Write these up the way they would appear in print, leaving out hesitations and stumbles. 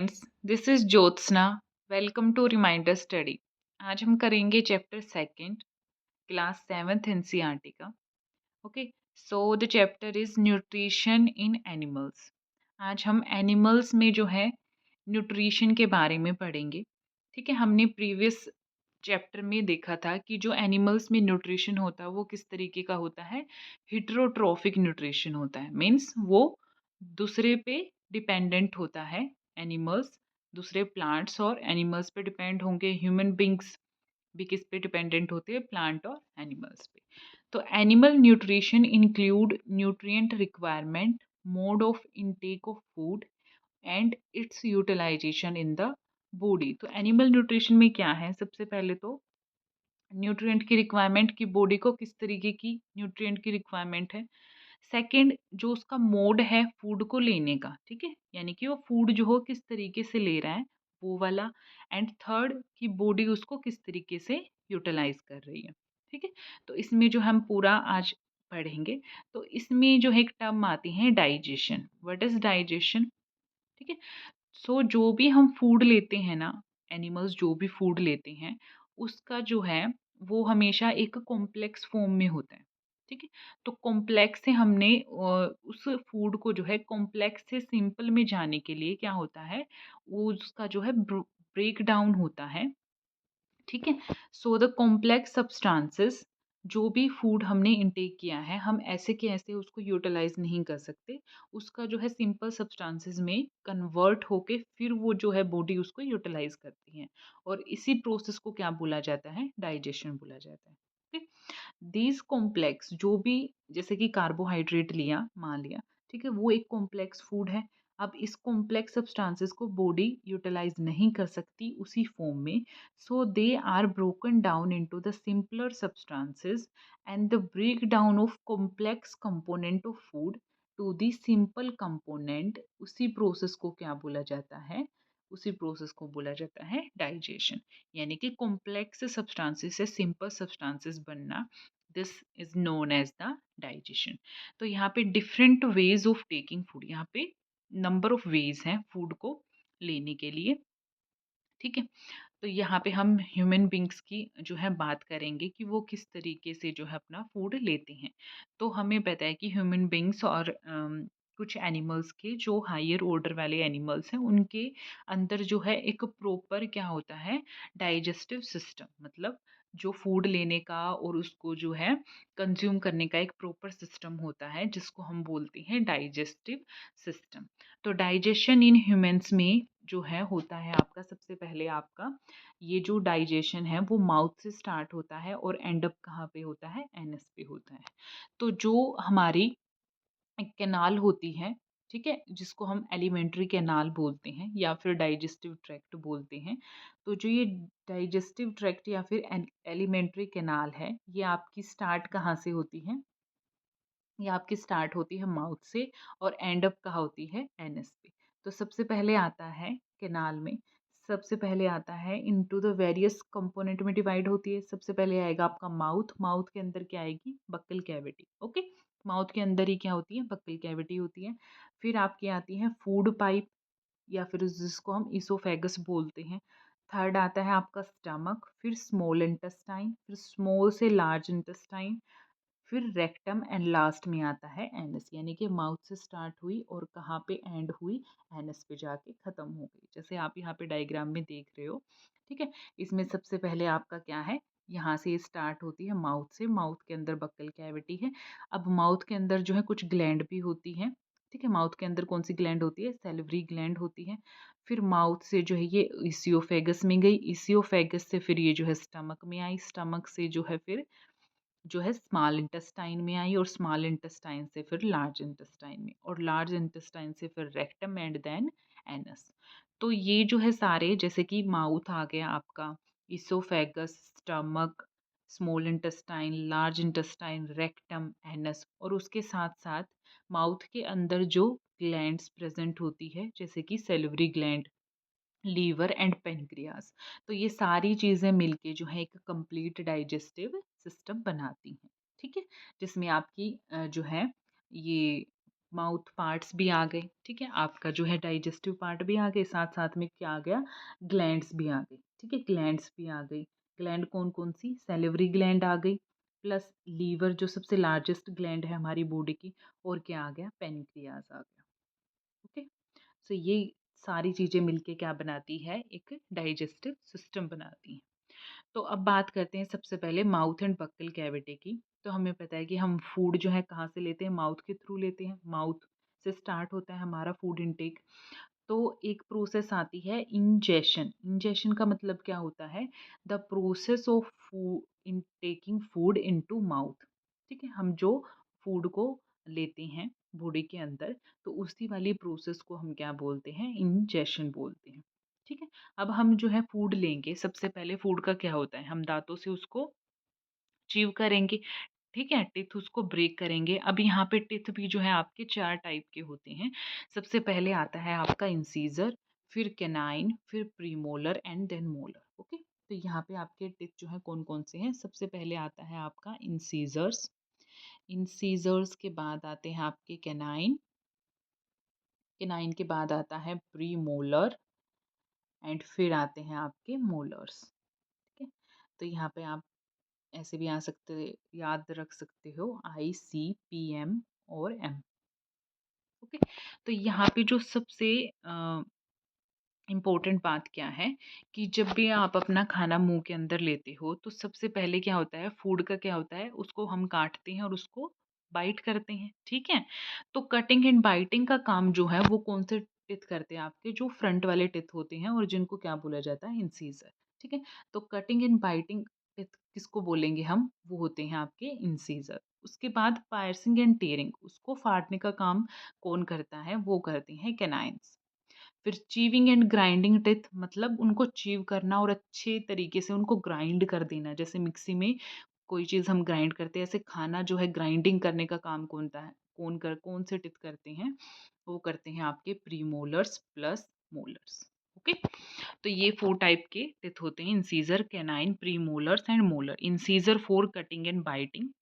Friends, this is Jyotsna. Welcome to reminder study. आज हम करेंगे chapter second, class seventh NCERT का। Okay, so the chapter is nutrition in animals. आज हम animals में जो है न्यूट्रिशन के बारे में पढ़ेंगे। ठीक है, हमने प्रीवियस चैप्टर में देखा था कि जो एनिमल्स में न्यूट्रिशन होता है वो किस तरीके का होता है। हिट्रोट्रॉफिक न्यूट्रिशन होता है, मीन्स वो दूसरे पे डिपेंडेंट होता है। एनिमल्स दूसरे प्लांट्स और एनिमल्स पे डिपेंड होंगे। ह्यूमन बींग्स भी किस पे डिपेंडेंट होते हैं, प्लांट और एनिमल्स पे। तो animal nutrition include nutrient requirement, mode of intake of food and its utilisation in the body. तो एनिमल न्यूट्रिशन में क्या है, सबसे पहले तो न्यूट्रिएंट की रिक्वायरमेंट की, बॉडी को किस तरीके की न्यूट्रिएंट की रिक्वायरमेंट है। सेकंड, जो उसका मोड है फूड को लेने का, ठीक है, यानी कि वो फूड जो हो किस तरीके से ले रहा है, वो वाला। एंड थर्ड, कि बॉडी उसको किस तरीके से यूटिलाइज कर रही है। ठीक है, तो इसमें जो हम पूरा आज पढ़ेंगे, तो इसमें जो है एक टर्म आती है डाइजेशन। What is digestion? ठीक है, सो जो भी हम फूड लेते हैं ना, एनिमल्स जो भी फूड लेते हैं, उसका जो है वो हमेशा एक कॉम्प्लेक्स फॉर्म में होता है। ठीक है, तो कॉम्प्लेक्स से हमने उस फूड को जो है कॉम्प्लेक्स से सिंपल में जाने के लिए क्या होता है, वो उसका जो है ब्रेक डाउन होता है। ठीक है, सो द कॉम्प्लेक्स सब्सटेंसेस, जो भी फूड हमने इंटेक किया है, हम ऐसे के ऐसे उसको यूटिलाइज नहीं कर सकते। उसका जो है सिंपल सब्सटेंसेस में कन्वर्ट होके फिर वो जो है बॉडी उसको यूटिलाइज करती है, और इसी प्रोसेस को क्या बोला जाता है, डाइजेशन बोला जाता है। ठीक, दीज कॉम्प्लेक्स जो भी, जैसे कि कार्बोहाइड्रेट लिया, मान लिया, ठीक है, वो एक कॉम्प्लेक्स फूड है। अब इस कॉम्प्लेक्स सब्सटेंसेस को बॉडी यूटिलाइज नहीं कर सकती उसी फॉर्म में, so they are broken down into the simpler substances, and the breakdown of complex component of food to the simple component, उसी प्रोसेस को क्या बोला जाता है, उसी प्रोसेस को बोला जाता है डाइजेशन। यानी कि कॉम्प्लेक्स सब्सटेंसेस से सिंपल सब्सटेंसेस बनना, this is known as the digestion. तो यहाँ पे different ways of taking food, यहाँ पे नंबर ऑफ वेज हैं फूड को लेने के लिए। ठीक है, तो यहाँ पे हम ह्यूमन बींग्स की जो है बात करेंगे कि वो किस तरीके से जो है अपना फूड लेते हैं। तो हमें पता है कि ह्यूमन बींग्स और कुछ एनिमल्स के, जो हायर ऑर्डर वाले एनिमल्स हैं, उनके अंदर जो है एक प्रॉपर क्या होता है, डाइजेस्टिव सिस्टम, मतलब जो फूड लेने का और उसको जो है कंज्यूम करने का एक प्रॉपर सिस्टम होता है, जिसको हम बोलते हैं डाइजेस्टिव सिस्टम। तो डाइजेशन इन ह्यूमंस में जो है होता है आपका, सबसे पहले आपका ये जो डाइजेशन है वो माउथ से स्टार्ट होता है और एंड अप कहाँ पे होता है, एनस पे होता है। तो जो हमारी कैनाल होती है, ठीक है, जिसको हम एलिमेंट्री कैनाल बोलते हैं या फिर डाइजेस्टिव ट्रैक्ट बोलते हैं। तो जो ये डाइजेस्टिव ट्रैक्ट या फिर एलिमेंट्री कैनाल है, ये आपकी स्टार्ट कहाँ से होती है, ये आपकी स्टार्ट होती है माउथ से और एंड अप कहाँ होती है, एनएस पे। तो सबसे पहले आता है कैनाल में, सबसे पहले आता है इनटू द वेरियस कंपोनेंट में डिवाइड होती है। सबसे पहले आएगा आपका माउथ, माउथ के अंदर क्या आएगी, बक्कल कैविटी। ओके, माउथ के अंदर ही क्या होती है, बक्कल कैविटी होती है। फिर आपकी आती है फूड पाइप, या फिर जिसको हम इसोफेगस बोलते हैं। थर्ड आता है आपका स्टमक, फिर स्मॉल इंटेस्टाइन, फिर स्मॉल से लार्ज इंटेस्टाइन, फिर रेक्टम, एंड लास्ट में आता है एनस। यानी कि माउथ से स्टार्ट हुई और कहाँ पे एंड हुई, एनस पे जाके ख़त्म हो गई, जैसे आप यहाँ पे डायग्राम में देख रहे हो। ठीक है, इसमें सबसे पहले आपका क्या है, यहाँ से स्टार्ट होती है माउथ से, माउथ के अंदर बक्कल कैविटी है। अब माउथ के अंदर जो है कुछ ग्लैंड भी होती हैं। ठीक है, माउथ के अंदर कौन सी ग्लैंड होती है, सेलिवरी ग्लैंड होती है। फिर माउथ से जो है ये इसियोफेगस में गई, इसियोफेगस से फिर ये जो है स्टमक में आई, स्टमक से जो है फिर जो है स्मॉल इंटेस्टाइन में आई, और स्मॉल इंटेस्टाइन से फिर लार्ज इंटेस्टाइन में, और लार्ज इंटेस्टाइन से फिर रेक्टम, एंड देन एनस। तो ये जो है सारे, जैसे कि माउथ आ गया आपका, oesophagus, stomach, small intestine, large intestine, rectum, anus, और उसके साथ साथ माउथ के अंदर जो ग्लैंड्स प्रेजेंट होती है, जैसे कि salivary gland, liver and pancreas. तो ये सारी चीज़ें मिलके जो है एक कंप्लीट डाइजेस्टिव सिस्टम बनाती हैं। ठीक है, जिसमें आपकी जो है ये माउथ पार्ट्स भी आ गए, ठीक है। आपका जो है डाइजेस्टिव पार्ट भी आ गए, साथ साथ में क्या आ गया, ग्लैंड्स भी आ गई, ठीक है। ग्लैंड्स भी आ गई। ग्लैंड कौन कौन सी, सैलिवरी ग्लैंड आ गई, प्लस लीवर जो सबसे लार्जेस्ट ग्लैंड है हमारी बॉडी की, और क्या आ गया, पेनक्रियाज आ गया। ओके, सो ये सारी चीज़ें मिलके क्या बनाती है, एक डाइजेस्टिव सिस्टम बनाती हैं। तो अब बात करते हैं सबसे पहले माउथ एंड बक्कल कैविटी की। तो हमें पता है कि हम फूड जो है कहाँ से लेते हैं, माउथ के थ्रू लेते हैं। माउथ से स्टार्ट होता है हमारा फूड इनटेक। तो एक प्रोसेस आती है इंजेशन। इंजेशन का मतलब क्या होता है, the process of food in taking food into mouth, ठीक है। हम जो फूड को लेते हैं बॉडी के अंदर, तो उसी वाली प्रोसेस को हम क्या बोलते हैं, इंजेशन बोलते हैं, ठीक है। अब हम जो है फूड लेंगे, सबसे पहले फूड का क्या होता है, हम दांतों से उसको च्यू करेंगे, ठीक है, टिथ उसको ब्रेक करेंगे। अब यहाँ पे टिथ भी जो है आपके 4 टाइप के होते हैं। सबसे पहले आता है आपका इंसीजर, फिर कैनाइन, फिर premolar and then molar. Okay, तो यहाँ पे आपके टिथ जो है कौन-कौन से हैं? सबसे पहले आता है आपका इंसीजर्स, इंसीजर्स के बाद आते हैं आपके कैनाइन, कैनाइन के बाद आता है प्रीमोलर एंड फिर आते हैं आपके मोलर्स, ठीक है। तो यहाँ पे आप ऐसे भी आ सकते, याद रख सकते हो, ICPM और M। ओके, तो यहाँ पे जो सबसे इम्पोर्टेंट बात क्या है कि जब भी आप अपना खाना मुंह के अंदर लेते हो, तो सबसे पहले क्या होता है, फूड का क्या होता है, उसको हम काटते हैं और उसको बाइट करते हैं, ठीक है। तो कटिंग एंड बाइटिंग का काम जो है वो कौन से टिथ करते हैं, आपके जो फ्रंट वाले टिथ होते हैं और जिनको क्या बोला जाता है, इंसीजर, ठीक है। तो कटिंग एंड बाइटिंग टिथ किसको बोलेंगे हम, वो होते हैं आपके इंसीजर। उसके बाद पायर्सिंग एंड टेयरिंग, उसको फाड़ने का काम कौन करता है, वो करते हैं कैनाइन्स। फिर चीविंग एंड ग्राइंडिंग टिथ, मतलब उनको चीव करना और अच्छे तरीके से उनको ग्राइंड कर देना, जैसे मिक्सी में कोई चीज़ हम ग्राइंड करते हैं, ऐसे खाना जो है ग्राइंडिंग करने का काम कौन से टिथ करते हैं, वो करते हैं आपके प्रीमोलर्स प्लस मोलर्स। ओके, तो ये 4 टाइप के टिथ होते हैं, incisor, canine, premolars and molar. Incisor for cutting and biting,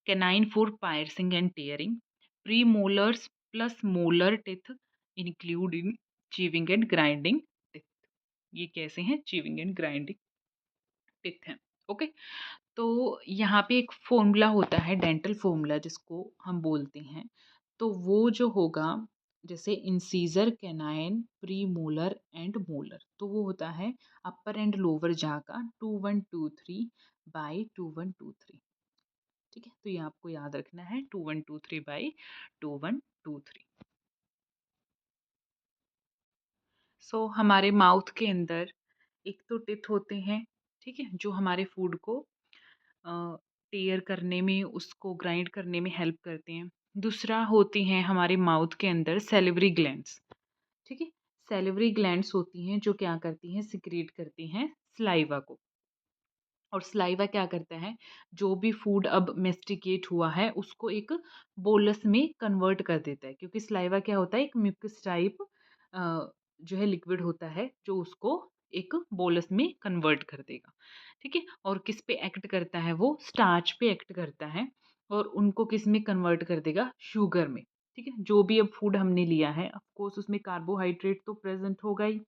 canine for piercing and tearing, premolars plus molar teeth including chewing and grinding teeth। ये कैसे हैं, chewing and grinding teeth हैं। Okay, तो यहाँ पे एक फॉर्मूला होता है, डेंटल फॉर्मूला जिसको हम बोलते हैं। तो वो जो होगा, जैसे incisor, canine, pre molar and molar, तो वो होता है अपर एंड लोअर जा का 2123/2123, ठीक है। तो ये आपको याद रखना है, 2123/2123। सो हमारे माउथ के अंदर एक तो टिथ होते हैं, ठीक है, जो हमारे फूड को टेयर करने में, उसको ग्राइंड करने में हेल्प करते हैं। दूसरा होती हैं हमारे माउथ के अंदर सेलिवरी ग्लैंड्स, ठीक है। सेलिवरी ग्लैंड्स होती हैं जो क्या करती हैं, सिक्रीट करती हैं सलाइवा को। और सलाइवा क्या करता है, जो भी फूड अब मेस्टिकेट हुआ है उसको एक बोलस में कन्वर्ट कर देता है, क्योंकि सलाइवा क्या होता है, एक म्यूकस टाइप जो है लिक्विड होता है, जो उसको एक बोलस में कन्वर्ट कर देगा, ठीक है। और किस पे एक्ट करता है, वो स्टार्च पे एक्ट करता है, और उनको किस में कन्वर्ट कर देगा, शुगर में, ठीक है। जो भी अब फूड हमने लिया है, ऑफ कोर्स उसमें कार्बोहाइड्रेट तो प्रेजेंट होगा ही,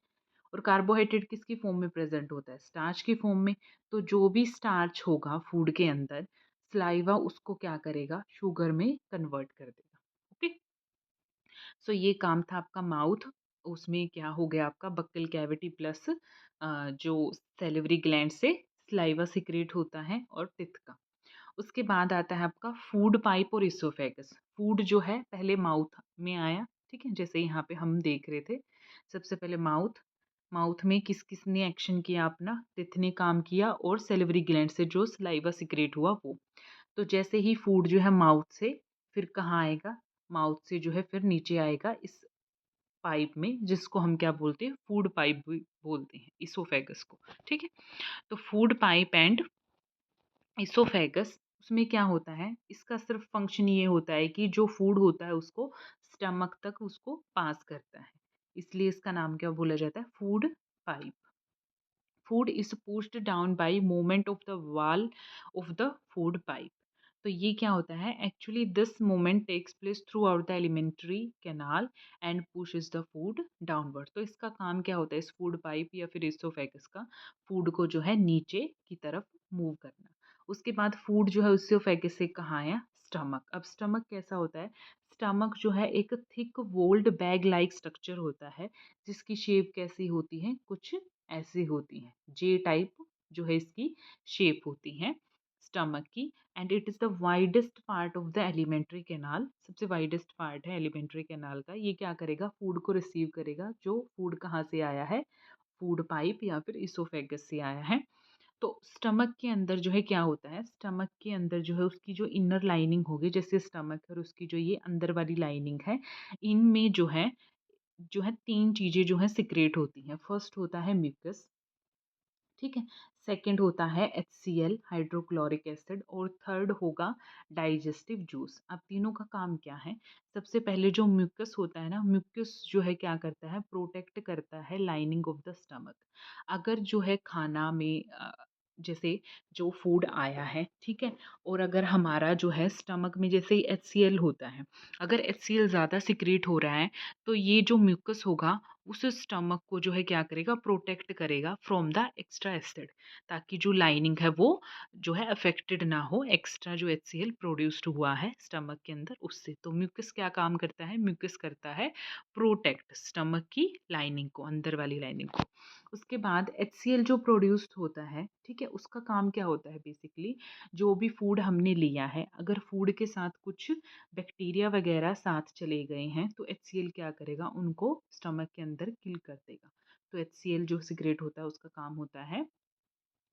और कार्बोहाइड्रेट किसकी फॉर्म में प्रेजेंट होता है, स्टार्च की फॉर्म में। तो जो भी स्टार्च होगा फूड के अंदर, सलाइवा उसको क्या करेगा, शुगर में कन्वर्ट कर देगा। ओके, सो ये काम था आपका माउथ। उसमें क्या हो गया, आपका बक्कल कैविटी प्लस जो सेलिवरी ग्लैंड से सलाइवा सिक्रेट होता है, और टिथ का। उसके बाद आता है आपका फूड पाइप और इसोफेगस। फूड जो है पहले माउथ में आया, ठीक है, जैसे यहाँ पे हम देख रहे थे। सबसे पहले माउथ, माउथ में किस किसने एक्शन किया अपना, टिथ ने काम किया, और सेलिवरी ग्लैंड से जो सलाइवा सिक्रेट हुआ वो। तो जैसे ही फूड जो है माउथ से फिर कहाँ आएगा, माउथ से जो है फिर नीचे आएगा इस पाइप में, जिसको हम क्या बोलते हैं, फूड पाइप भी बोलते हैं, इसोफेगस को, ठीक है। तो फूड पाइप एंड इसोफेगस, उसमें क्या होता है, इसका सिर्फ फंक्शन ये होता है कि जो फूड होता है उसको स्टमक तक उसको पास करता है, इसलिए इसका नाम क्या बोला जाता है, food pipe. Food is pushed down by movement of the wall of the food pipe. तो ये क्या होता है, actually this movement takes place throughout the alimentary canal and pushes the food downward. तो इसका काम क्या होता है, इस फूड पाइप या फिर इसोफेगस का फूड को जो है नीचे की तरफ मूव करना। उसके बाद फूड जो है इसोफेगस से कहाँ आया, स्टमक। अब स्टमक कैसा होता है, स्टमक जो है एक थिक वोल्ड बैग लाइक स्ट्रक्चर होता है, जिसकी शेप कैसी होती है, कुछ ऐसी होती है, जे टाइप जो है इसकी शेप होती है स्टमक की। And it is the widest part of the alimentary canal, सबसे वाइडेस्ट पार्ट है एलिमेंट्री कैनाल का। ये क्या करेगा, फूड को रिसीव करेगा, जो फूड कहाँ से आया है, फूड पाइप या फिर इसोफेगस से आया है। तो स्टमक के अंदर जो है क्या होता है, स्टमक के अंदर जो है उसकी जो इनर लाइनिंग होगी, जैसे स्टमक और उसकी जो ये अंदर वाली लाइनिंग है, इनमें जो है तीन चीज़ें जो है सिक्रेट होती हैं। फर्स्ट होता है म्यूकस, ठीक है। सेकंड होता है HCl हाइड्रोक्लोरिक एसिड, और थर्ड होगा डाइजेस्टिव जूस। अब तीनों का काम क्या है, सबसे पहले जो म्यूकस होता है ना, म्यूकस जो है क्या करता है, प्रोटेक्ट करता है लाइनिंग ऑफ द स्टमक। अगर जो है खाना में जैसे जो फूड आया है, ठीक है, और अगर हमारा जो है स्टमक में जैसे HCl होता है, अगर HCl ज़्यादा सिक्रेट हो रहा है, तो ये जो म्यूकस होगा उस स्टमक को जो है क्या करेगा, प्रोटेक्ट करेगा फ्रॉम द एक्स्ट्रा एसिड, ताकि जो लाइनिंग है वो जो है अफेक्टेड ना हो एक्स्ट्रा जो HCl प्रोड्यूस्ड हुआ है स्टमक के अंदर उससे। तो म्यूकस क्या काम करता है, म्यूकस करता है प्रोटेक्ट स्टमक की लाइनिंग को, अंदर वाली लाइनिंग को। उसके बाद HCl जो प्रोड्यूस्ड होता है, ठीक है, उसका काम क्या होता है, बेसिकली जो भी फूड हमने लिया है, अगर फूड के साथ कुछ बैक्टीरिया वगैरह साथ चले गए हैं, तो HCl क्या करेगा, उनको स्टमक के अंदर किल कर देगा। तो HCl जो सिगरेट होता है उसका काम होता है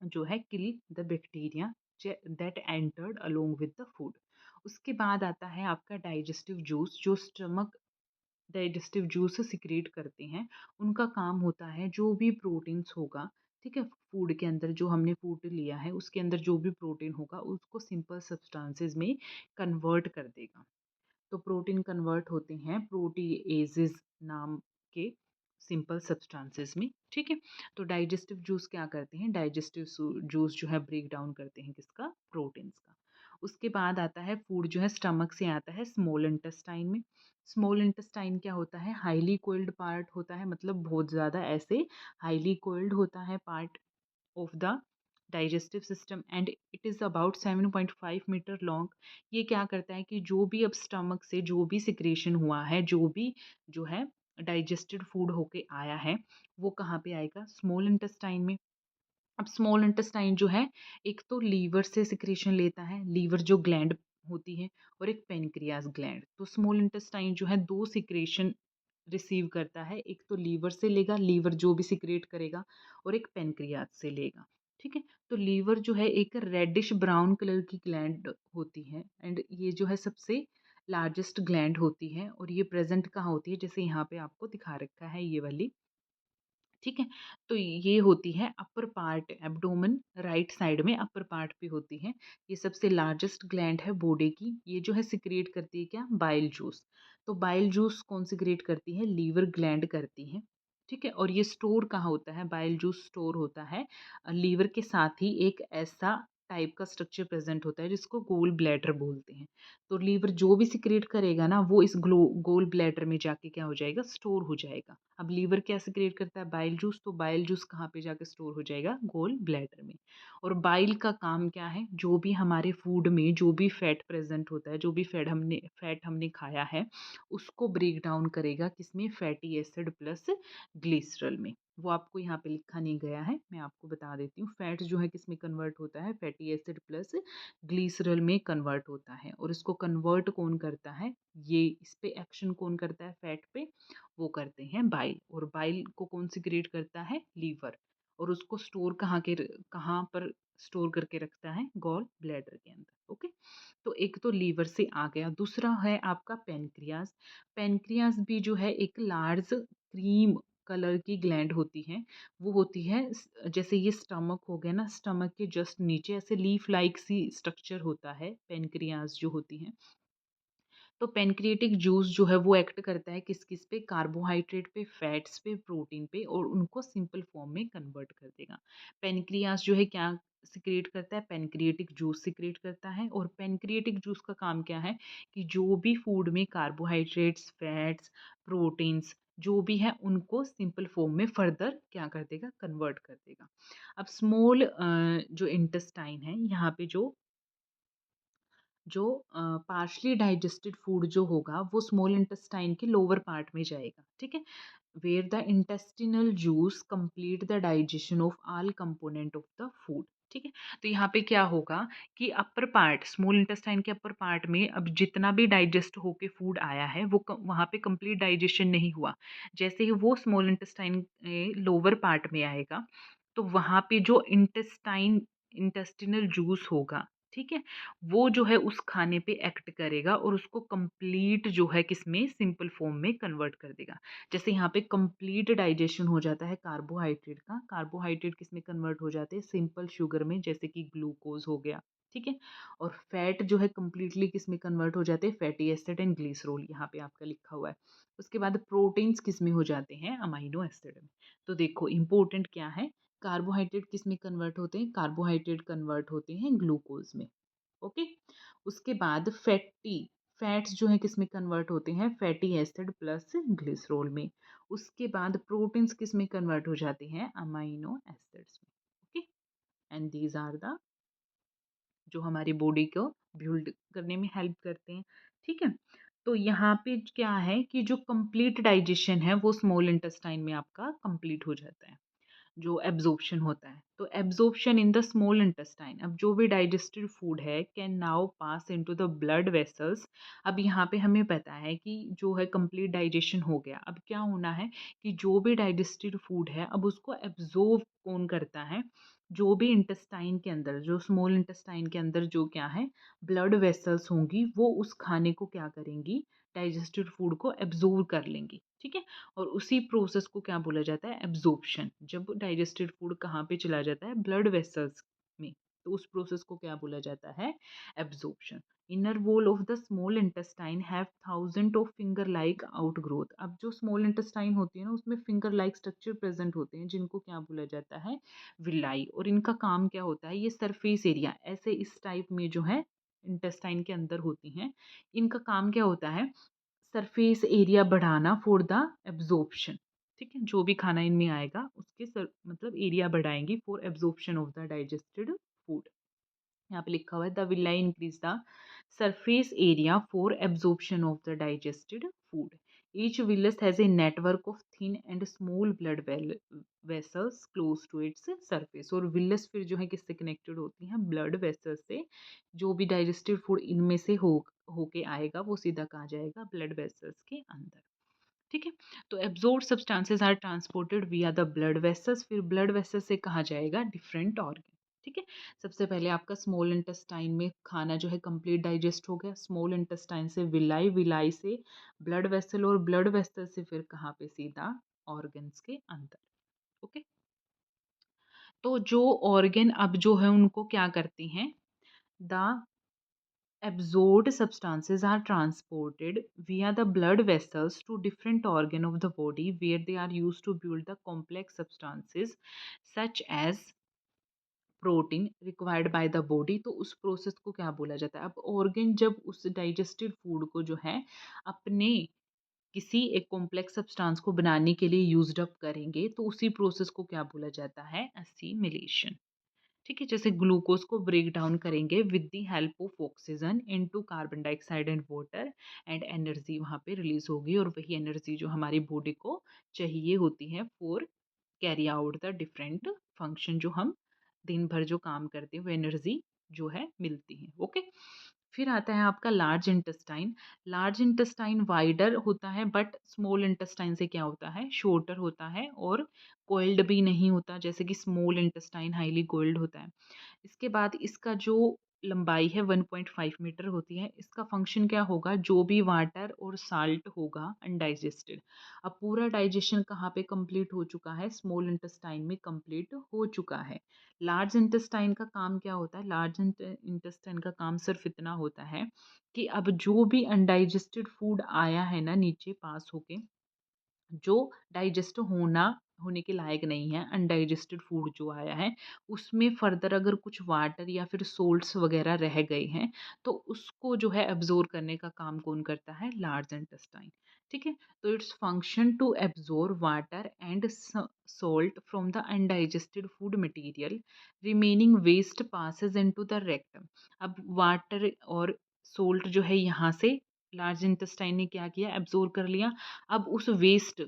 जो है kill the bacteria that entered along with the food. उसके बाद आता है आपका डाइजेस्टिव जूस, जो स्टमक डाइजेस्टिव जूस सिक्रिएट करते हैं। उनका काम होता है जो भी प्रोटीन्स होगा, ठीक है, फूड के अंदर जो हमने फूड लिया है उसके अंदर जो भी प्रोटीन होगा उसको सिंपल सब्सटेंसेस में कन्वर्ट कर देगा। तो प्रोटीन कन्वर्ट होते हैं प्रोटीएजेस नाम के सिंपल सब्सटेंसेस में, ठीक है। तो डाइजेस्टिव जूस क्या करते हैं, डाइजेस्टिव जूस जो है ब्रेक डाउन करते हैं किसका, प्रोटीन्स का। उसके बाद आता है फूड जो है स्टमक से आता है स्मॉल इंटेस्टाइन में। स्मॉल इंटेस्टाइन क्या होता है, हाईली कोइल्ड पार्ट होता है, मतलब बहुत ज़्यादा ऐसे हाईली कोइल्ड होता है part of the digestive system, and it is about 7.5 metre long. ये क्या करता है कि जो भी अब स्टमक से जो भी सिक्रेशन हुआ है, जो भी जो है डाइजेस्टेड फूड होके आया है, वो कहाँ पे आएगा, स्मॉल इंटेस्टाइन में। अब स्मॉल इंटेस्टाइन जो है, एक तो लीवर से सिक्रेशन लेता है, लीवर जो ग्लैंड होती है, और एक पेनक्रियास ग्लैंड। तो स्मॉल इंटेस्टाइन जो है दो सिक्रेशन रिसीव करता है, एक तो लीवर से लेगा, लीवर जो भी सिक्रेट करेगा, और एक पेनक्रियास से लेगा, ठीक है। तो लीवर जो है एक रेडिश ब्राउन कलर की ग्लैंड होती है, एंड ये जो है सबसे लार्जेस्ट ग्लैंड होती है, और ये प्रेजेंट कहाँ होती है, जैसे यहाँ पे आपको दिखा रखा है ये वाली, ठीक है। तो ये होती है upper part, abdomen right side में अपर पार्ट पे होती है। ये सबसे लार्जेस्ट ग्लैंड है बॉडी की। ये जो है सिक्रिएट करती है क्या, बाइल जूस। तो बाइल जूस कौन सिक्रिएट करती है, लीवर ग्लैंड करती है, ठीक है। और ये स्टोर कहाँ होता है, बाइल जूस स्टोर होता है लीवर के साथ ही एक ऐसा टाइप का स्ट्रक्चर प्रेजेंट होता है जिसको गोल ब्लैडर बोलते हैं। तो लीवर जो भी सिक्रिएट करेगा ना, वो इस गोल ब्लैडर में जाके क्या हो जाएगा, स्टोर हो जाएगा। अब लीवर क्या सिक्रिएट करता है, बाइल जूस। तो बाइल जूस कहाँ पे जाके स्टोर हो जाएगा, गोल ब्लैडर में। और बाइल का काम क्या है, जो भी हमारे फूड में जो भी फैट प्रेजेंट होता है, जो भी फैट हमने खाया है, उसको ब्रेक डाउन करेगा किसमें, फैटी एसिड प्लस ग्लिसरॉल में। वो आपको यहाँ पे लिखा नहीं गया है, मैं आपको बता देती हूँ। फैट जो है किसमें कन्वर्ट होता है, फैटी एसिड प्लस ग्लिसरॉल में कन्वर्ट होता है। और इसको कन्वर्ट कौन करता है, ये इस पे एक्शन कौन करता है फैट पे, वो करते हैं बाइल। और बाइल को कौन सिक्रेट करता है, लीवर। और उसको स्टोर कहाँ पर स्टोर करके रखता है, गॉल ब्लैडर के अंदर, ओके। तो एक तो लीवर से आ गया, दूसरा है आपका पेनक्रियास। पेनक्रियास भी जो है एक लार्ज क्रीम कलर की ग्लैंड होती है। वो होती है जैसे ये स्टमक हो गया ना, स्टमक के जस्ट नीचे ऐसे लीफ लाइक सी स्ट्रक्चर होता है पेनक्रियास जो होती है। तो पैनक्रिएटिक जूस जो है वो एक्ट करता है किस-किस पे, कार्बोहाइड्रेट पे, फैट्स पे, प्रोटीन पे और उनको सिंपल फॉर्म में कन्वर्ट कर देगा। पैनक्रियाज़ जो है क्या सिक्रेट करता है, पैनक्रिएटिक जूस सिक्रेट करता है और पैनक्रिएटिक जूस का काम क्या है कि जो भी फूड में कार्बोहाइड्रेट्स, फैट्स, प्रोटीन्स जो भी है उनको सिंपल फॉर्म में फर्दर क्या कर देगा, कन्वर्ट कर देगा। अब स्मॉल जो इंटेस्टाइन है यहाँ पे जो पार्शली डाइजेस्टेड फूड जो होगा वो स्मॉल इंटेस्टाइन के लोअर पार्ट में जाएगा, ठीक है, where the intestinal juice complete the digestion of all component of the food, ठीक है। तो यहाँ पे क्या होगा कि अपर पार्ट, स्मॉल इंटेस्टाइन के अपर पार्ट में अब जितना भी डाइजेस्ट होके फूड आया है वो वहाँ पे कंप्लीट डाइजेशन नहीं हुआ। जैसे ही वो स्मॉल इंटेस्टाइन लोअर पार्ट में आएगा तो वहाँ पे जो इंटेस्टिनल जूस होगा, ठीक है, वो जो है उस खाने पे एक्ट करेगा और उसको कंप्लीट जो है किसमें, सिंपल फॉर्म में कन्वर्ट कर देगा। जैसे यहाँ पे कंप्लीट डाइजेशन हो जाता है कार्बोहाइड्रेट का, कार्बोहाइड्रेट किस में कन्वर्ट हो जाते हैं, सिंपल शुगर में, जैसे कि ग्लूकोज हो गया, ठीक है। और फैट जो है कंप्लीटली किस में कन्वर्ट हो जाते हैं, फैटी एसिड एंड ग्लिसरॉल, यहाँ पे आपका लिखा हुआ है। उसके बाद प्रोटीन्स किस में हो जाते हैं, अमाइनो एसिड में। तो देखो इंपॉर्टेंट क्या है, कार्बोहाइड्रेट किस में कन्वर्ट होते हैं, कार्बोहाइड्रेट कन्वर्ट होते हैं ग्लूकोज में, ओके। उसके बाद फैट्स जो है किस में कन्वर्ट होते हैं, फैटी एसिड प्लस ग्लिसरॉल में। उसके बाद प्रोटीन्स किस में कन्वर्ट हो जाते हैं, अमाइनो एसिड्स में, okay. And these are the जो हमारी बॉडी को बिल्ड करने में हेल्प करते हैं, ठीक है। तो यहाँ पे क्या है कि जो कंप्लीट डाइजेशन है वो स्मॉल इंटेस्टाइन में आपका कंप्लीट हो जाता है, जो एब्जॉर्प्शन होता है। तो absorption in the small intestine, अब जो भी डाइजेस्टेड फूड है can now pass into the blood vessels. अब यहाँ पे हमें पता है कि जो है कंप्लीट डाइजेशन हो गया, अब क्या होना है कि जो भी डाइजेस्टेड फूड है अब उसको एब्जॉर्ब कौन करता है, जो भी इंटेस्टाइन के अंदर, जो स्मॉल इंटेस्टाइन के अंदर जो क्या है ब्लड वेसल्स होंगी वो उस खाने को क्या करेंगी, डाइजेस्टेड फूड को एब्जॉर्ब कर लेंगी, ठीक है। और उसी प्रोसेस को क्या बोला जाता है, एब्जॉर्प्शन। जब डाइजेस्टेड फूड कहाँ पे चला जाता है, ब्लड वेसल्स में, तो उस प्रोसेस को क्या बोला जाता है, absorption. Inner wall of the small intestine have thousand of finger like outgrowth. अब जो स्मॉल इंटेस्टाइन होती है ना उसमें फिंगर लाइक स्ट्रक्चर प्रेजेंट होते हैं जिनको क्या बोला जाता है, विलाई। और इनका काम क्या होता है, ये सरफेस एरिया ऐसे इस टाइप में जो है इंटेस्टाइन के अंदर होती हैं, इनका काम क्या होता है, सरफेस एरिया बढ़ाना फॉर द एब्जॉर्प्शन, ठीक है, जो भी खाना इनमें आएगा उसके मतलब एरिया बढ़ाएंगी for absorption of the digested food. यहाँ पे लिखा हुआ है the villi increase the surface area for absorption of the digested food. Each villus has a network of thin and small blood vessels close to its surface. और villus फिर जो है किससे कनेक्टेड होती हैं, ब्लड वेसल्स से। जो भी डाइजेस्टेड फूड इनमें से होके आएगा वो सीधा कहाँ जाएगा, ब्लड वेसल्स के अंदर, ठीक है। तो absorb substances are transported via the blood vessels, फिर ब्लड वेसल्स से कहा जाएगा डिफरेंट ऑर्गन, ठीक है। सबसे पहले आपका स्मॉल इंटेस्टाइन में खाना जो है कंप्लीट डाइजेस्ट हो गया, स्मॉल इंटेस्टाइन से विलाई, विलाई से ब्लड वेसल और ब्लड वेसल से फिर कहाँ पे, सीधा ऑर्गन्स के अंदर, ओके। तो जो ऑर्गन अब जो है उनको क्या करते हैं, the absorbed substances are transported via the blood vessels to different organ of the body where they are used to build the complex substances such as protein required by the body. तो उस process को क्या बोला जाता है, अब organ जब उस डाइजेस्टेड फूड को जो है अपने किसी एक कॉम्प्लेक्स सब्सटेंस को बनाने के लिए यूज्ड अप करेंगे तो उसी प्रोसेस को क्या बोला जाता है, असीमिलेशन, ठीक है। जैसे ग्लूकोज को ब्रेक डाउन करेंगे with the help of oxygen into carbon dioxide and water, and energy वहाँ पे रिलीज होगी और वही एनर्जी जो हमारी बॉडी को चाहिए होती है for carry out the different function, जो हम दिन भर जो काम करते हैं वो एनर्जी जो है मिलती है, ओके। फिर आता है आपका large intestine. Large intestine wider होता है बट स्मॉल इंटेस्टाइन से क्या होता है, शॉर्टर होता है और कोइल्ड भी नहीं होता, जैसे कि स्मॉल इंटेस्टाइन हाईली कोइल्ड होता है। इसके बाद इसका जो लंबाई है 1.5 मीटर होती है। इसका फंक्शन क्या होगा, जो भी वाटर और साल्ट होगा अनडाइजेस्टेड, अब पूरा डाइजेशन कहाँ पे कंप्लीट हो चुका है, स्मॉल इंटेस्टाइन में कंप्लीट हो चुका है। लार्ज इंटेस्टाइन का काम क्या होता है, लार्ज इंटेस्टाइन का काम सिर्फ इतना होता है कि अब जो भी अनडाइजेस्टेड फूड आया है ना नीचे पास होके, जो डाइजेस्ट होने के लायक नहीं है, अनडाइजेस्टेड फूड जो आया है, उसमें फर्दर अगर कुछ वाटर या फिर सोल्ट्स वगैरह रह गए हैं, तो उसको जो है एब्जॉर्ब करने का काम कौन करता है, लार्ज इंटेस्टाइन। ठीक है, तो it's function to absorb water and salt from the undigested food material, remaining waste passes into the rectum. अब वाटर और सोल्ट जो है यहाँ से लार्ज इंटेस्टाइन ने क्या किया, एब्जॉर्ब कर लिया। अब उस वेस्ट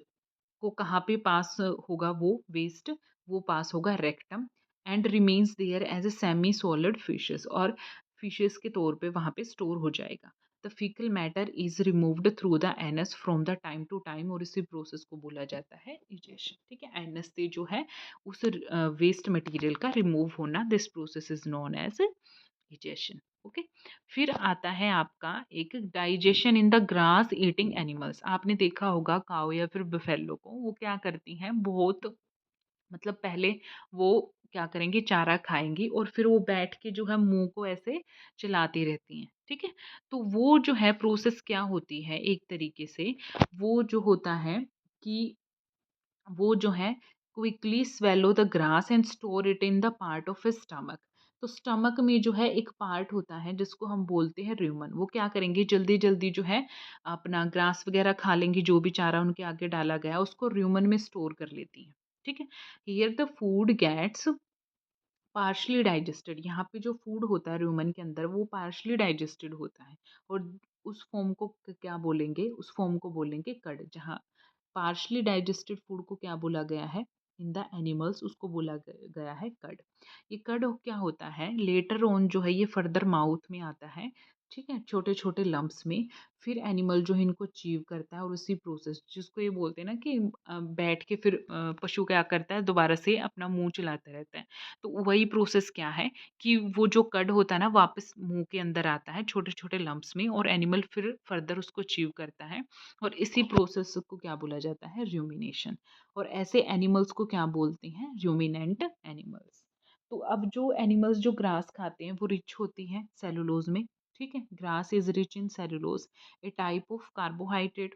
को कहाँ पे पास होगा, वो वेस्ट वो पास होगा rectum, and remains there as a semi solid faeces, और फिशेस के तौर पे वहाँ पे स्टोर हो जाएगा। The faecal matter is removed through the anus from the time to time, और इसी प्रोसेस को बोला जाता है इजेशन। ठीक है, एनस से जो है उस वेस्ट मटेरियल का रिमूव होना, this process is known as digestion. Okay, फिर आता है आपका एक digestion in the grass eating animals. आपने देखा होगा काऊ या फिर बफेलो को, वो क्या करती हैं, बहुत मतलब पहले वो क्या करेंगे, चारा खाएंगी और फिर वो बैठ के जो है मुंह को ऐसे चलाती रहती हैं। ठीक है, तो वो जो है प्रोसेस क्या होती है, एक तरीके से वो जो होता है कि वो जो है quickly swallow the grass and store it in the part of his stomach. तो स्टमक में जो है एक पार्ट होता है जिसको हम बोलते हैं र्यूमन, वो क्या करेंगे, जल्दी जल्दी जो है अपना ग्रास वगैरह खा लेंगी, जो भी चारा उनके आगे डाला गया उसको र्यूमन में स्टोर कर लेती हैं। ठीक है, here the food gets partially digested. यहाँ पे जो फूड होता है र्यूमन के अंदर वो पार्शली डाइजेस्टेड होता है, और उस फॉर्म को क्या बोलेंगे, उस फॉर्म को बोलेंगे कड। जहाँ पार्शली डाइजेस्टेड फूड को क्या बोला गया है इन द एनिमल्स, उसको बोला गया है कड। ये कड क्या होता है, लेटर ऑन जो है ये फर्दर माउथ में आता है। ठीक है, छोटे छोटे लम्प्स में, फिर एनिमल जो है इनको अचीव करता है, और उसी प्रोसेस जिसको ये बोलते हैं ना कि बैठ के फिर पशु क्या करता है, दोबारा से अपना मुंह चलाता रहता है। तो वही प्रोसेस क्या है कि वो जो कड होता है ना वापस मुंह के अंदर आता है छोटे छोटे लम्प्स में, और एनिमल फिर फर्दर उसको अचीव करता है, और इसी प्रोसेस को क्या बोला जाता है, रूमिनेशन। और ऐसे एनिमल्स को क्या बोलते हैं, रूमिनेंट एनिमल्स। तो अब जो एनिमल्स जो ग्रास खाते हैं वो रिच होती हैं सेलुलोज में। ठीक है, grass is rich in cellulose, A type of carbohydrate.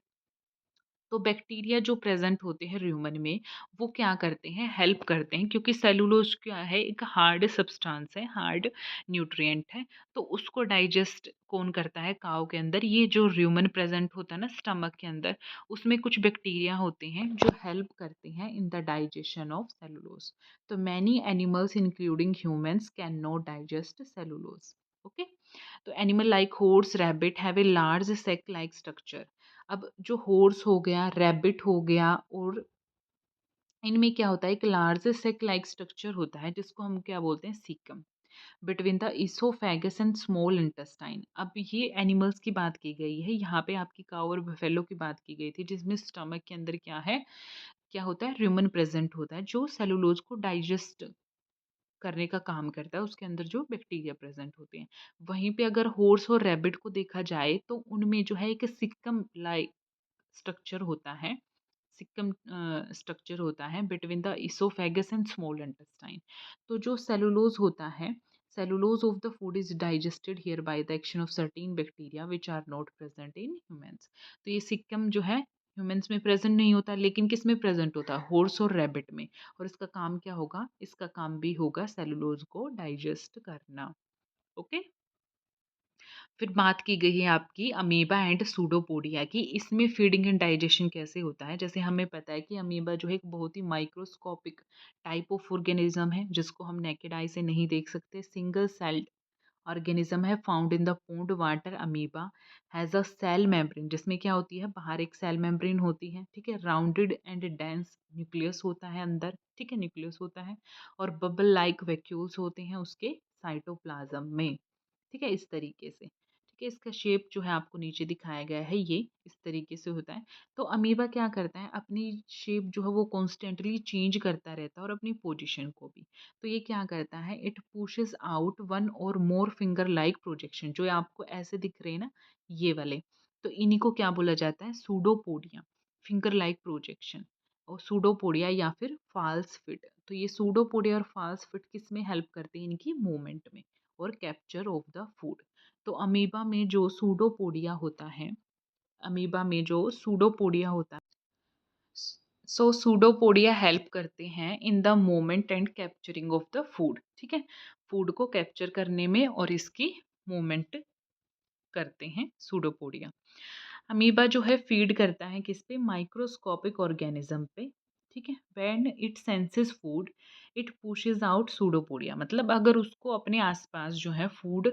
तो बैक्टीरिया जो प्रेजेंट होते हैं ह्यूमन में, वो क्या करते हैं, हेल्प करते हैं, क्योंकि सेलुलोज क्या है, एक हार्ड सब्सटेंस है, हार्ड न्यूट्रिएंट है। तो उसको डाइजेस्ट कौन करता है, काऊ के अंदर ये जो ह्यूमन प्रेजेंट होता है ना स्टमक के अंदर, उसमें कुछ बैक्टीरिया होते हैं जो हेल्प करते हैं in the digestion of cellulose. तो many animals including humans can not digest cellulose. Okay, तो animal like horse rabbit have a large sac like structure. अब जो हॉर्स हो गया, रैबिट हो गया, और इनमें क्या होता है, एक लार्ज सेक लाइक स्ट्रक्चर होता है जिसको हम क्या बोलते हैं, caecum, between the oesophagus and small intestine. अब ये एनिमल्स की बात की गई है, यहाँ पे आपकी काऊ और बफेलो की बात की गई थी, जिसमें स्टमक के अंदर क्या है, क्या होता है, र्यूमन प्रेजेंट होता है जो सेलुलोज को डाइजेस्ट करने का काम करता है, उसके अंदर जो बैक्टीरिया प्रेजेंट होते हैं। वहीं पे अगर हॉर्स और रैबिट को देखा जाए तो उनमें जो है एक सिक्कम लाइक स्ट्रक्चर होता है, सिक्कम स्ट्रक्चर होता है between the oesophagus and small intestine. तो जो सेलुलोज होता है, cellulose of the food is digested here by the action of certain bacteria which are not present in humans. तो ये सिक्कम जो है ह्यूमंस में प्रेजेंट नहीं होता, लेकिन किस में प्रेजेंट होता है, हॉर्स और रैबिट में। और इसका काम क्या होगा, इसका काम भी होगा सेलुलोज को डाइजेस्ट करना। ओके, फिर बात की गई है आपकी अमीबा एंड सूडोपोडिया की, इसमें फीडिंग एंड डाइजेशन कैसे होता है। जैसे हमें पता है कि अमीबा जो है एक बहुत ही माइक्रोस्कोपिक टाइप ऑफ ऑर्गेनिज्म है जिसको हम नेकेड आई से नहीं देख सकते, सिंगल सेल्ड ऑर्गेनिज्म है, found in the pond water. Amoeba has a cell membrane, जिसमें क्या होती है, बाहर एक सेल मेम्ब्रेन होती है, ठीक है, राउंडेड एंड डेंस न्यूक्लियस होता है अंदर, ठीक है, न्यूक्लियस होता है, और बबल लाइक वैक्यूल्स होते हैं उसके साइटोप्लाज्म में। ठीक है, इस तरीके से। ठीक है, इसका शेप जो है आपको नीचे दिखाया गया है, ये इस तरीके से होता है। तो अमीबा क्या करता है, अपनी शेप जो है वो कॉन्स्टेंटली चेंज करता रहता है और अपनी पोजीशन को भी। तो ये क्या करता है, इट पुशेस आउट वन और मोर फिंगर लाइक प्रोजेक्शन, जो ये आपको ऐसे दिख रहे हैं ना, ये वाले, तो इन्हीं को क्या बोला जाता है, सूडोपोडिया, फिंगर लाइक प्रोजेक्शन, और सूडोपोडिया या फिर फॉल्स फिट। तो ये सूडोपोडिया और फॉल्स फिट किस में हेल्प करते हैं, इनकी मूवमेंट में और कैप्चर ऑफ द फूड। तो अमीबा में जो सूडोपोडिया होता है, अमीबा में जो सूडोपोडिया होता है, सो सूडोपोडिया हेल्प करते हैं in the movement and capturing of the food. ठीक है, फूड को कैप्चर करने में और इसकी मूवमेंट करते हैं सूडोपोडिया। अमीबा जो है फीड करता है किस पे, माइक्रोस्कोपिक ऑर्गेनिज्म पे। ठीक है, when it senses food it pushes out pseudopodia, मतलब अगर उसको अपने आसपास जो है फूड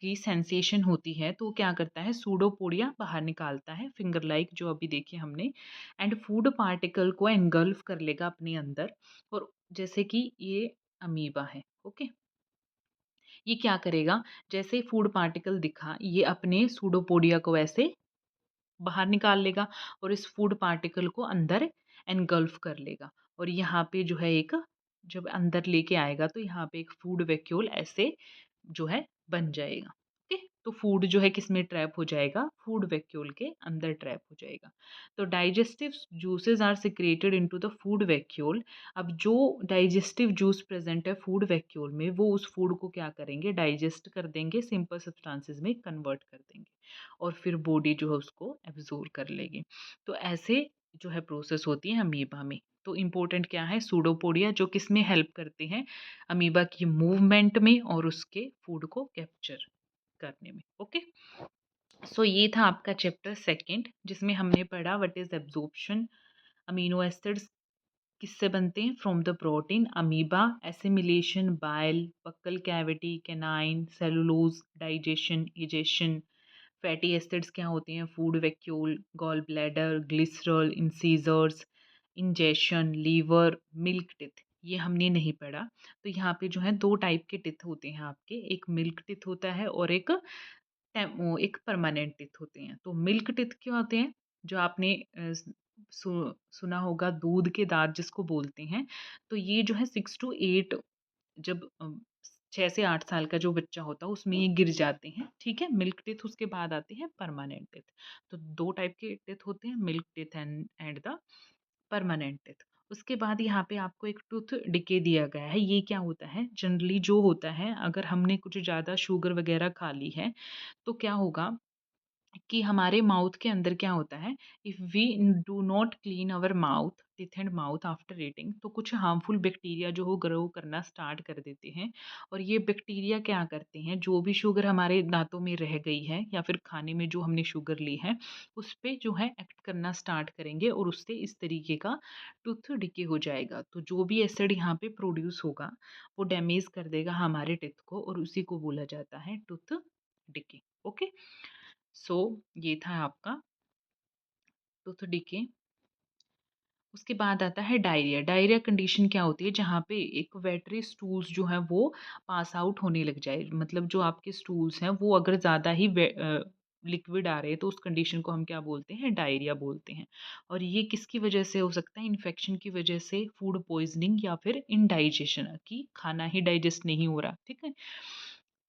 की सेंसेशन होती है तो वो क्या करता है, सूडोपोडिया बाहर निकालता है, फिंगर लाइक जो अभी देखे हमने, एंड फूड पार्टिकल को एनगल्फ कर लेगा अपने अंदर। और जैसे कि ये अमीबा है, ओके, ये क्या करेगा, जैसे फूड पार्टिकल दिखा ये अपने सूडोपोडिया को वैसे बाहर निकाल लेगा और इस फूड पार्टिकल को अंदर एनगल्फ कर लेगा। और यहाँ पे जो है एक, जब अंदर लेके आएगा तो यहाँ पे एक फूड वैक्यूल ऐसे जो है बन जाएगा। ओके, तो फूड जो है किस में ट्रैप हो जाएगा, फूड वैक्यूल के अंदर ट्रैप हो जाएगा। तो digestive juices are secreted into the food vacuole. अब जो डाइजेस्टिव जूस प्रेजेंट है फूड वैक्यूल में, वो उस फूड को क्या करेंगे, डाइजेस्ट कर देंगे, सिंपल सब्सटेंसेस में कन्वर्ट कर देंगे और फिर बॉडी जो है उसको एब्जॉर्ब कर लेगी। तो ऐसे जो है प्रोसेस होती है अमीबा में। तो इम्पोर्टेंट क्या है, सूडोपोडिया जो किस में हेल्प करते हैं, अमीबा की मूवमेंट में और उसके फूड को कैप्चर करने में। ओके, सो ये था आपका चैप्टर सेकंड, जिसमें हमने पढ़ा what is absorption, amino acids किससे बनते हैं, from the protein, amoeba, assimilation, bile, buccal cavity, canine, cellulose, digestion, egestion, fatty acids क्या होते हैं, food vacuole, gall bladder, glycerol, incisors, ingestion, liver, milk teeth, ये हमने नहीं पढ़ा। तो यहाँ पे जो है दो टाइप के टिथ होते हैं आपके, एक मिल्क टिथ होता है और एक एक परमानेंट टिथ होते हैं। तो मिल्क टिथ क्या होते हैं, जो आपने सुना होगा दूध के दांत जिसको बोलते हैं। तो ये जो है 6 to 8, जब 6 से 8 साल का जो बच्चा होता है उसमें ये गिर जाते हैं। ठीक है, मिल्क टिथ, उसके बाद आते हैं परमानेंट टिथ। तो दो टाइप के टिथ होते हैं, milk teeth and the permanent teeth. उसके बाद यहाँ पे आपको एक टूथ डिके दिया गया है। ये क्या होता है, जनरली जो होता है अगर हमने कुछ ज़्यादा शुगर वगैरह खा ली है तो क्या होगा कि हमारे माउथ के अंदर क्या होता है, if we do not clean our mouth, teeth and mouth after eating, तो कुछ हार्मफुल बैक्टीरिया जो हो ग्रो करना स्टार्ट कर देते हैं। और ये बैक्टीरिया क्या करते हैं, जो भी शुगर हमारे दांतों में रह गई है या फिर खाने में जो हमने शुगर ली है उस पे जो है एक्ट करना स्टार्ट करेंगे और उससे इस तरीके का टूथ डिके हो जाएगा। तो जो भी एसिड यहाँ पे प्रोड्यूस होगा वो डैमेज कर देगा हमारे टिथ को और उसी को बोला जाता है टूथ डिके। ओके, सो ये था आपका टूथ डिके। उसके बाद आता है डायरिया। डायरिया कंडीशन क्या होती है, जहाँ पे एक वेटरी स्टूल्स जो है वो पास आउट होने लग जाए, मतलब जो आपके स्टूल्स हैं वो अगर ज़्यादा ही लिक्विड आ रहे हैं तो उस कंडीशन को हम क्या बोलते हैं, डायरिया बोलते हैं। और ये किसकी वजह से हो सकता है, इन्फेक्शन की वजह से, फूड पॉइजनिंग या फिर इनडाइजेशन, की खाना ही डाइजेस्ट नहीं हो रहा। ठीक है,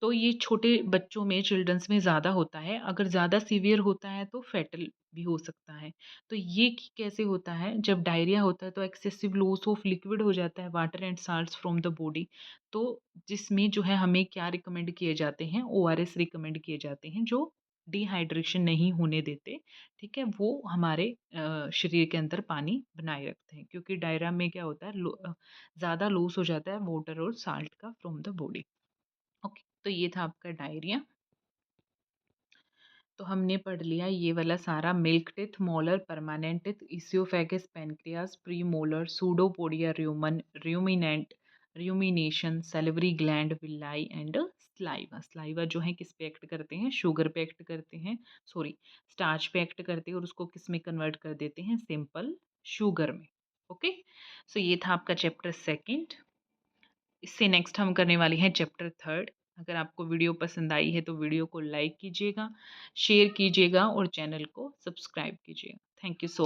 तो ये छोटे बच्चों में, चिल्ड्रंस में ज़्यादा होता है। अगर ज़्यादा सीवियर होता है तो फैटल भी हो सकता है। तो ये कैसे होता है, जब डायरिया होता है तो एक्सेसिव लॉस ऑफ लिक्विड हो जाता है, water and salts from the body. तो जिसमें जो है हमें क्या रिकमेंड किए जाते हैं, ओआरएस रिकमेंड किए जाते हैं, जो डिहाइड्रेशन नहीं होने देते। ठीक है, वो हमारे शरीर के अंदर पानी बनाए रखते हैं, क्योंकि डायरिया में क्या होता है, ज़्यादा लॉस हो जाता है वाटर और साल्ट का फ्रॉम द बॉडी। ओके, तो ये था आपका डायरिया। तो हमने पढ़ लिया ये वाला सारा, milk teeth, molar, permanent teeth, oesophagus, pancreas, pre molar, pseudopodia, rumen, ruminant, rumination, salivary gland, villi and saliva. Saliva जो है किस पे एक्ट करते हैं, शुगर पे एक्ट करते हैं, सॉरी स्टार्च पे एक्ट करते हैं और उसको किस में कन्वर्ट कर देते हैं, सिंपल शुगर में। ओके, सो ये था आपका चैप्टर सेकंड। इससे नेक्स्ट हम करने वाले हैं चैप्टर थर्ड। अगर आपको वीडियो पसंद आई है तो वीडियो को लाइक कीजिएगा, शेयर कीजिएगा और चैनल को सब्सक्राइब कीजिएगा। Thank you so